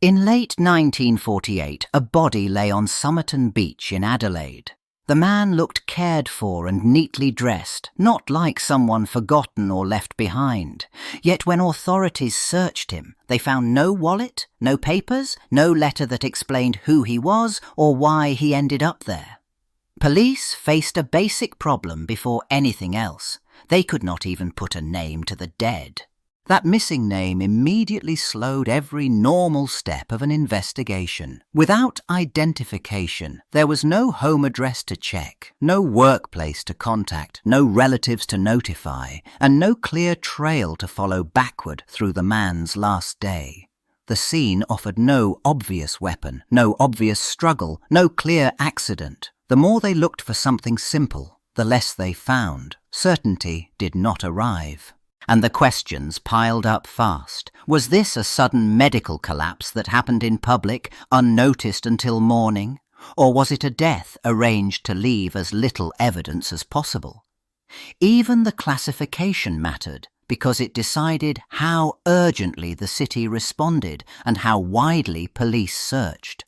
In late 1948, a body lay on Somerton Beach in Adelaide. The man looked cared for and neatly dressed, not like someone forgotten or left behind. Yet when authorities searched him, they found no wallet, no papers, no letter that explained who he was or why he ended up there. Police faced a basic problem before anything else. They could not even put a name to the dead. That missing name immediately slowed every normal step of an investigation. Without identification, there was no home address to check, no workplace to contact, no relatives to notify, and no clear trail to follow backward through the man's last day. The scene offered no obvious weapon, no obvious struggle, no clear accident. The more they looked for something simple, the less they found. Certainty did not arrive. And the questions piled up fast. Was this a sudden medical collapse that happened in public, unnoticed until morning? Or was it a death arranged to leave as little evidence as possible? Even the classification mattered, because it decided how urgently the city responded and how widely police searched.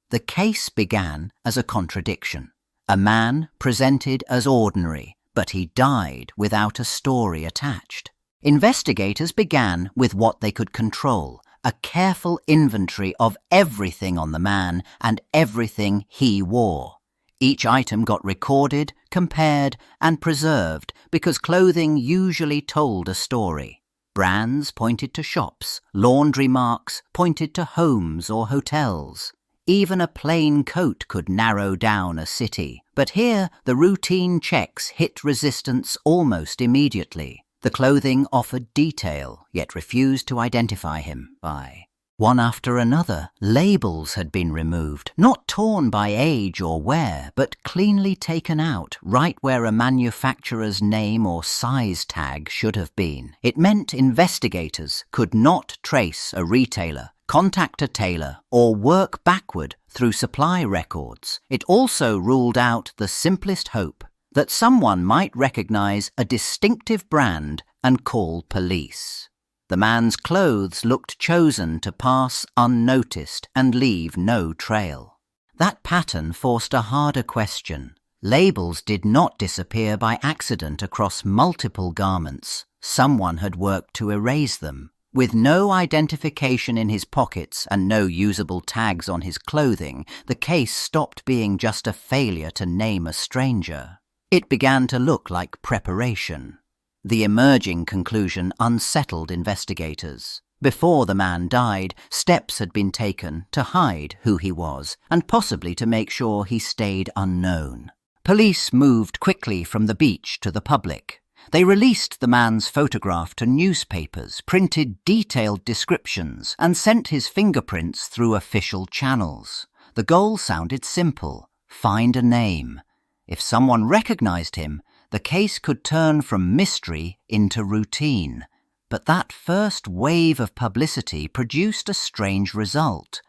The case began as a contradiction. A man presented as ordinary, but he died without a story attached. Investigators began with what they could control, a careful inventory of everything on the man and everything he wore. Each item got recorded, compared, and preserved because clothing usually told a story. Brands pointed to shops, laundry marks pointed to homes or hotels. Even a plain coat could narrow down a city, but here the routine checks hit resistance almost immediately. The clothing offered detail, yet refused to identify him by. One after another, labels had been removed, not torn by age or wear, but cleanly taken out, right where a manufacturer's name or size tag should have been. It meant investigators could not trace a retailer, contact a tailor, or work backward through supply records. It also ruled out the simplest hope that someone might recognize a distinctive brand and call police. The man's clothes looked chosen to pass unnoticed and leave no trail. That pattern forced a harder question. Labels did not disappear by accident across multiple garments. Someone had worked to erase them. With no identification in his pockets and no usable tags on his clothing, the case stopped being just a failure to name a stranger. It began to look like preparation. The emerging conclusion unsettled investigators. Before the man died, steps had been taken to hide who he was and possibly to make sure he stayed unknown. Police moved quickly from the beach to the public. They released the man's photograph to newspapers, printed detailed descriptions, and sent his fingerprints through official channels. The goal sounded simple: find a name. If someone recognized him, the case could turn from mystery into routine. But that first wave of publicity produced a strange result.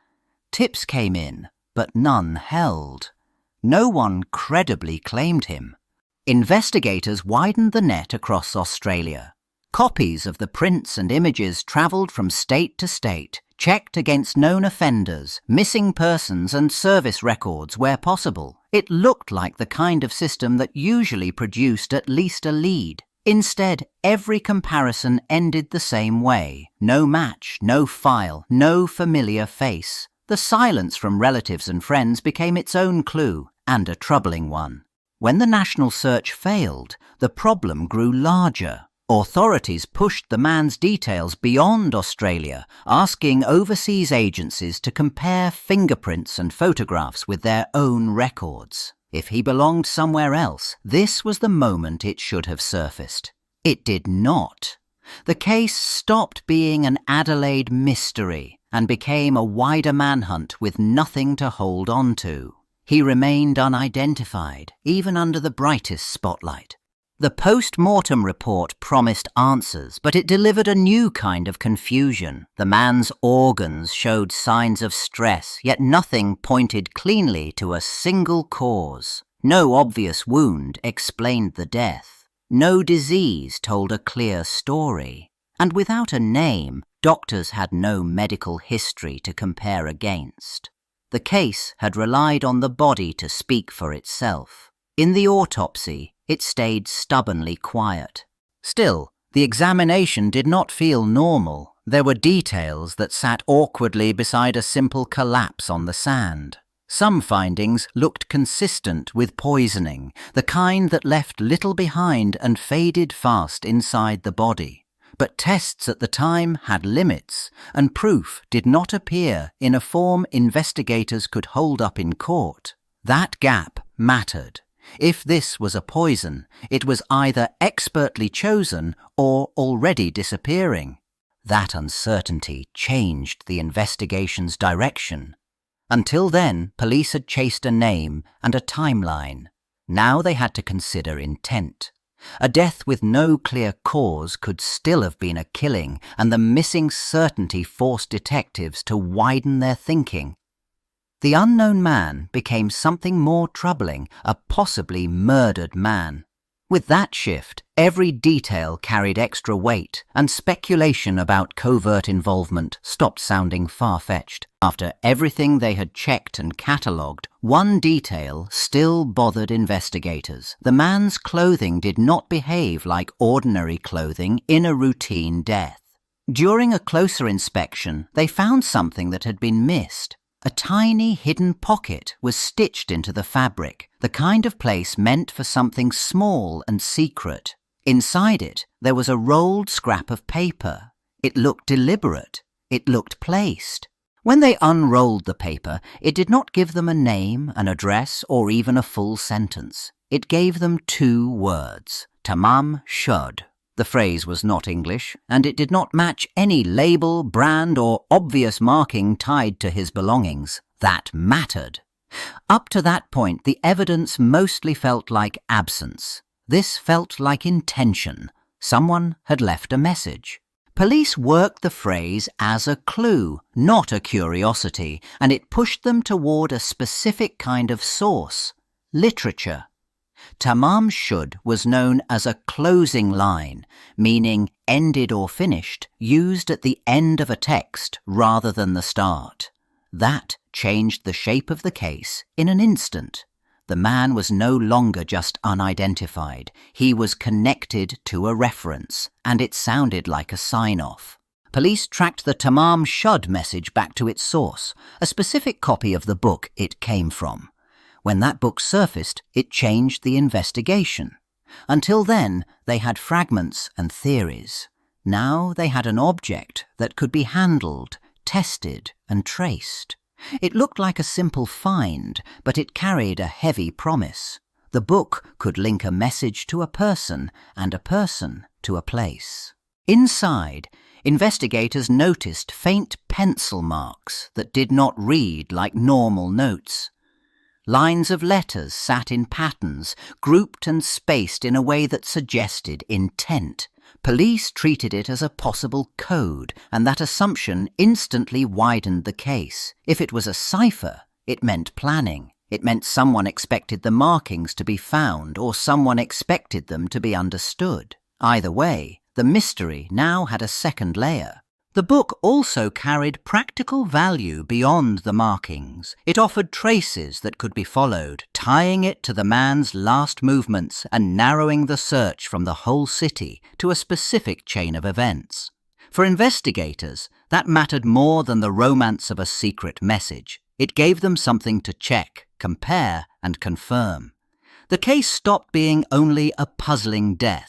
Tips came in, but none held. No one credibly claimed him. Investigators widened the net across Australia. Copies of the prints and images travelled from state to state, checked against known offenders, missing persons and service records where possible. It looked like the kind of system that usually produced at least a lead. Instead, every comparison ended the same way. No match, no file, no familiar face. The silence from relatives and friends became its own clue, and a troubling one. When the national search failed, the problem grew larger. Authorities pushed the man's details beyond Australia, asking overseas agencies to compare fingerprints and photographs with their own records. If he belonged somewhere else, this was the moment it should have surfaced. It did not. The case stopped being an Adelaide mystery and became a wider manhunt with nothing to hold on to. He remained unidentified, even under the brightest spotlight. The post-mortem report promised answers, but it delivered a new kind of confusion. The man's organs showed signs of stress, yet nothing pointed cleanly to a single cause. No obvious wound explained the death. No disease told a clear story. And without a name, Doctors had no medical history to compare against. The case had relied on the body to speak for itself. In the autopsy, it stayed stubbornly quiet. Still, the examination did not feel normal. There were details that sat awkwardly beside a simple collapse on the sand. Some findings looked consistent with poisoning, the kind that left little behind and faded fast inside the body. But tests at the time had limits, and proof did not appear in a form investigators could hold up in court. That gap mattered. If this was a poison, it was either expertly chosen or already disappearing. That uncertainty changed the investigation's direction. Until then, police had chased a name and a timeline. Now they had to consider intent. A death with no clear cause could still have been a killing, and the missing certainty forced detectives to widen their thinking. The unknown man became something more troubling, a possibly murdered man. With that shift, every detail carried extra weight, and speculation about covert involvement stopped sounding far-fetched. After everything they had checked and catalogued, one detail still bothered investigators. The man's clothing did not behave like ordinary clothing in a routine death. During a closer inspection, they found something that had been missed. A tiny hidden pocket was stitched into the fabric, the kind of place meant for something small and secret. Inside it, there was a rolled scrap of paper. It looked deliberate. It looked placed. When they unrolled the paper, it did not give them a name, an address, or even a full sentence. It gave them 2 words: Tamám Shud. The phrase was not English, and it did not match any label, brand, or obvious marking tied to his belongings. That mattered. Up to that point, the evidence mostly felt like absence. This felt like intention. Someone had left a message. Police worked the phrase as a clue, not a curiosity, and it pushed them toward a specific kind of source: literature. Tamám Shud was known as a closing line, meaning ended or finished, used at the end of a text rather than the start. That changed the shape of the case in an instant. The man was no longer just unidentified. He was connected to a reference, and it sounded like a sign-off. Police tracked the Tamám Shud message back to its source, a specific copy of the book it came from. When that book surfaced, it changed the investigation. Until then, they had fragments and theories. Now they had an object that could be handled, tested, and traced. It looked like a simple find, but it carried a heavy promise. The book could link a message to a person, and a person to a place. Inside, investigators noticed faint pencil marks that did not read like normal notes. Lines of letters sat in patterns, grouped and spaced in a way that suggested intent. Police treated it as a possible code, and that assumption instantly widened the case. If it was a cipher, it meant planning. It meant someone expected the markings to be found, or someone expected them to be understood. Either way, the mystery now had a second layer. The book also carried practical value beyond the markings. It offered traces that could be followed, tying it to the man's last movements and narrowing the search from the whole city to a specific chain of events. For investigators, that mattered more than the romance of a secret message. It gave them something to check, compare, and confirm. The case stopped being only a puzzling death.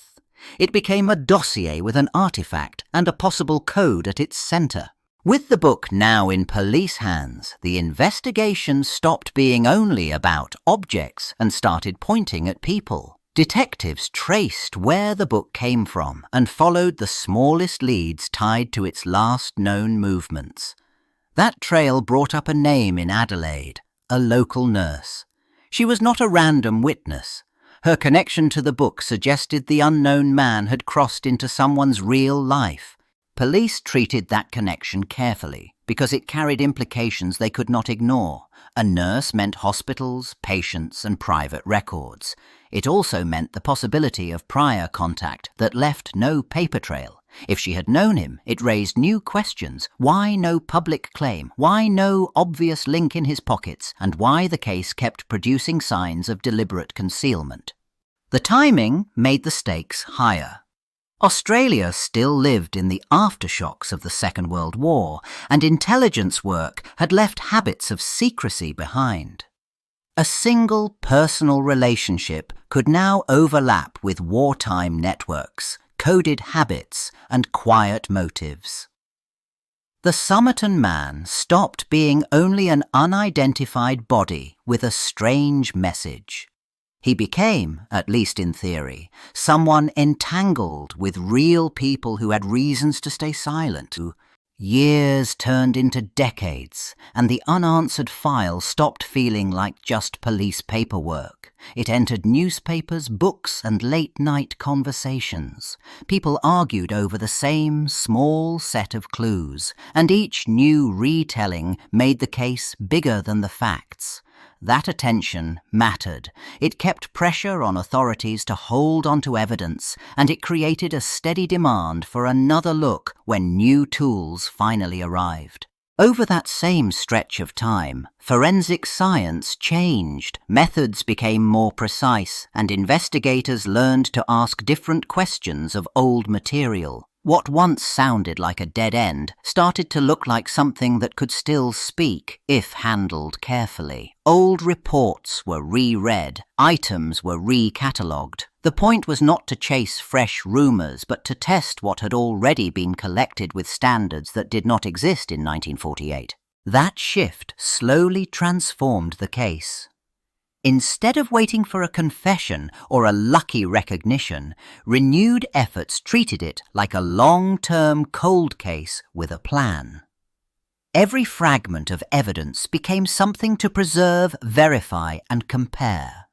It became a dossier with an artifact and a possible code at its centre. With the book now in police hands, the investigation stopped being only about objects and started pointing at people. Detectives traced where the book came from and followed the smallest leads tied to its last known movements. That trail brought up a name in Adelaide, a local nurse. She was not a random witness. Her connection to the book suggested the unknown man had crossed into someone's real life. Police treated that connection carefully because it carried implications they could not ignore. A nurse meant hospitals, patients, and private records. It also meant the possibility of prior contact that left no paper trail. If she had known him, it raised new questions. Why no public claim? Why no obvious link in his pockets? And why the case kept producing signs of deliberate concealment? The timing made the stakes higher. Australia still lived in the aftershocks of the Second World War, and intelligence work had left habits of secrecy behind. A single personal relationship could now overlap with wartime networks, coded habits, and quiet motives. The Somerton Man stopped being only an unidentified body with a strange message. He became, at least in theory, someone entangled with real people who had reasons to stay silent. Years turned into decades, and the unanswered file stopped feeling like just police paperwork. It entered newspapers, books, and late-night conversations. People argued over the same small set of clues, and each new retelling made the case bigger than the facts. That attention mattered. It kept pressure on authorities to hold onto evidence, and it created a steady demand for another look when new tools finally arrived. Over that same stretch of time, forensic science changed. Methods became more precise, and investigators learned to ask different questions of old material. What once sounded like a dead end started to look like something that could still speak if handled carefully. Old reports were reread, items were recatalogued. The point was not to chase fresh rumours, but to test what had already been collected with standards that did not exist in 1948. That shift slowly transformed the case. Instead of waiting for a confession or a lucky recognition, renewed efforts treated it like a long-term cold case with a plan. Every fragment of evidence became something to preserve, verify, and compare.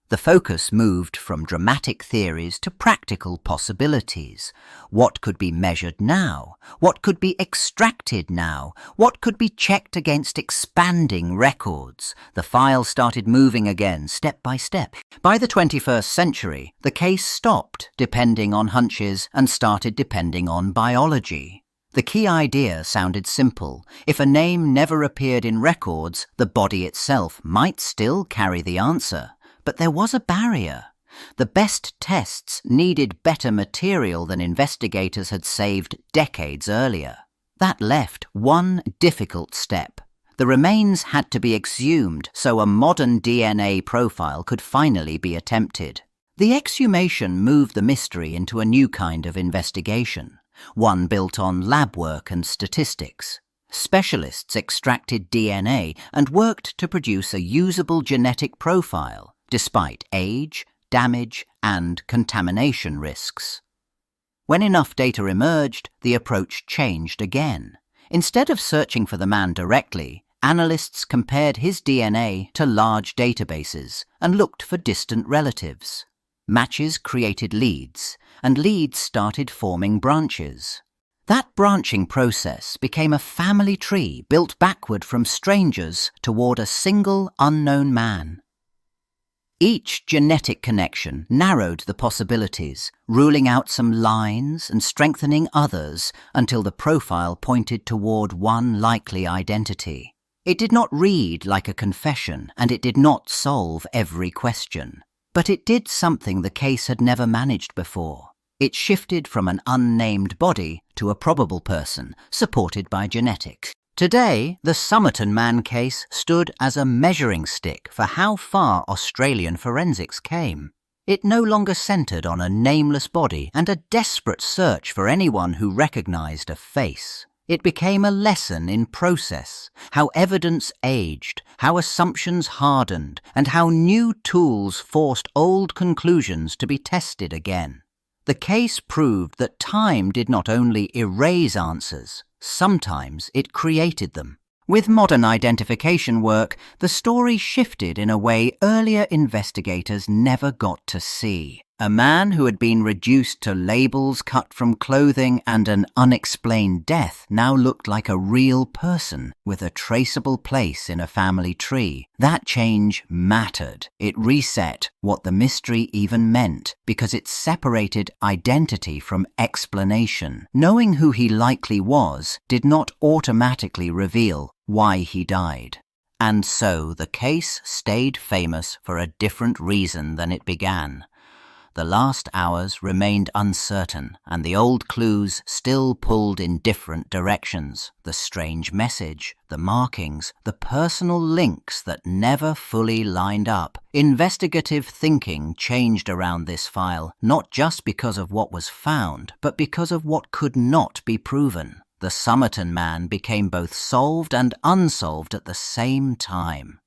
The focus moved from dramatic theories to practical possibilities. What could be measured now? What could be extracted now? What could be checked against expanding records? The file started moving again, step by step. By the 21st century, the case stopped depending on hunches and started depending on biology. The key idea sounded simple. If a name never appeared in records, the body itself might still carry the answer. But there was a barrier. The best tests needed better material than investigators had saved decades earlier. That left one difficult step. The remains had to be exhumed so a modern DNA profile could finally be attempted. The exhumation moved the mystery into a new kind of investigation, one built on lab work and statistics. Specialists extracted DNA and worked to produce a usable genetic profile, despite age, damage, and contamination risks. When enough data emerged, the approach changed again. Instead of searching for the man directly, analysts compared his DNA to large databases and looked for distant relatives. Matches created leads, and leads started forming branches. That branching process became a family tree built backward from strangers toward a single unknown man. Each genetic connection narrowed the possibilities, ruling out some lines and strengthening others until the profile pointed toward one likely identity. It did not read like a confession, and it did not solve every question. But it did something the case had never managed before. It shifted from an unnamed body to a probable person, supported by genetics. Today, the Somerton Man case stood as a measuring stick for how far Australian forensics came. It no longer centred on a nameless body and a desperate search for anyone who recognised a face. It became a lesson in process, how evidence aged, how assumptions hardened, and how new tools forced old conclusions to be tested again. The case proved that time did not only erase answers, sometimes it created them. With modern identification work, the story shifted in a way earlier investigators never got to see. A man who had been reduced to labels cut from clothing and an unexplained death now looked like a real person with a traceable place in a family tree. That change mattered. It reset what the mystery even meant, because it separated identity from explanation. Knowing who he likely was did not automatically reveal why he died. And so the case stayed famous for a different reason than it began. The last hours remained uncertain, and the old clues still pulled in different directions. The strange message, the markings, the personal links that never fully lined up. Investigative thinking changed around this file, not just because of what was found, but because of what could not be proven. The Somerton Man became both solved and unsolved at the same time.